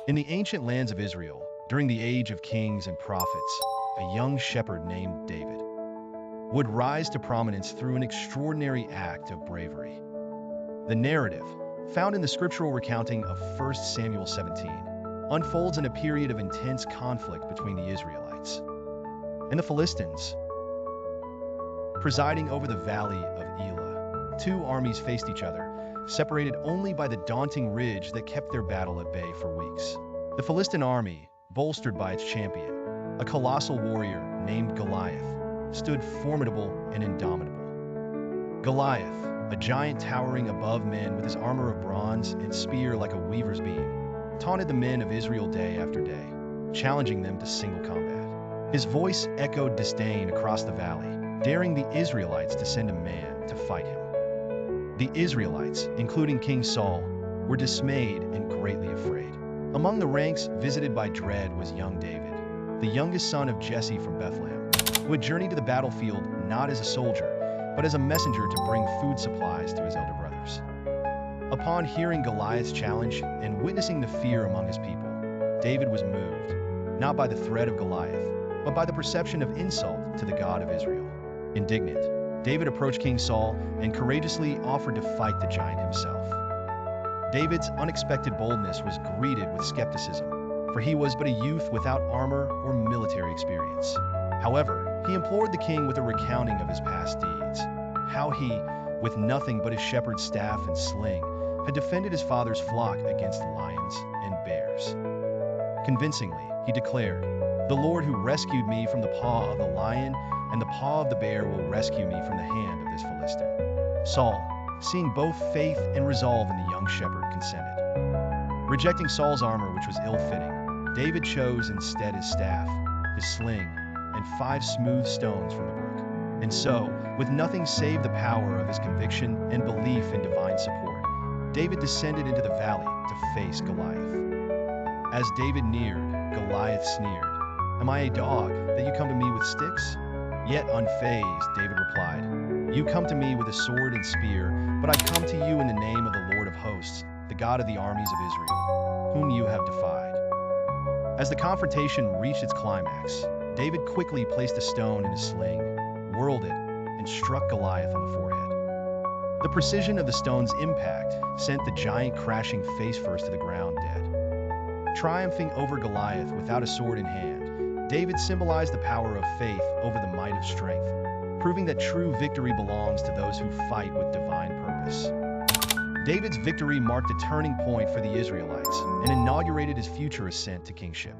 In the ancient lands of Israel, during the age of kings and prophets, a young shepherd named David would rise to prominence through an extraordinary act of bravery. The narrative, found in the scriptural recounting of 1 Samuel 17, unfolds in a period of intense conflict between the Israelites and the Philistines. Presiding over the valley of Elah, two armies faced each other, separated only by the daunting ridge that kept their battle at bay for weeks. The Philistine army, bolstered by its champion, a colossal warrior named Goliath, stood formidable and indomitable. Goliath, a giant towering above men with his armor of bronze and spear like a weaver's beam, taunted the men of Israel day after day, challenging them to single combat. His voice echoed disdain across the valley, daring the Israelites to send a man to fight him. The Israelites, including King Saul, were dismayed and greatly afraid. Among the ranks visited by dread was young David, the youngest son of Jesse from Bethlehem, who had journeyed to the battlefield not as a soldier, but as a messenger to bring food supplies to his elder brothers. Upon hearing Goliath's challenge and witnessing the fear among his people, David was moved, not by the threat of Goliath, but by the perception of insult to the God of Israel. Indignant, David approached King Saul and courageously offered to fight the giant himself. David's unexpected boldness was greeted with skepticism, for he was but a youth without armor or military experience. However, he implored the king with a recounting of his past deeds, how he, with nothing but his shepherd's staff and sling, had defended his father's flock against lions and bears. Convincingly, he declared, "The Lord who rescued me from the paw of the lion and the paw of the bear will rescue me from the hand of this Philistine." Saul, seeing both faith and resolve in the young shepherd, consented. Rejecting Saul's armor, which was ill-fitting, David chose instead his staff, his sling, and 5 smooth stones from the brook. And so, with nothing save the power of his conviction and belief in divine support, David descended into the valley to face Goliath. As David neared, Goliath sneered, "Am I a dog that you come to me with sticks?" Yet unfazed, David replied, "You come to me with a sword and spear, but I come to you in the name of the Lord of hosts, the God of the armies of Israel, whom you have defied." As the confrontation reached its climax, David quickly placed a stone in his sling, whirled it, and struck Goliath on the forehead. The precision of the stone's impact sent the giant crashing face first to the ground dead. Triumphing over Goliath without a sword in hand, David symbolized the power of faith over the might of strength, proving that true victory belongs to those who fight with divine purpose. David's victory marked a turning point for the Israelites and inaugurated his future ascent to kingship.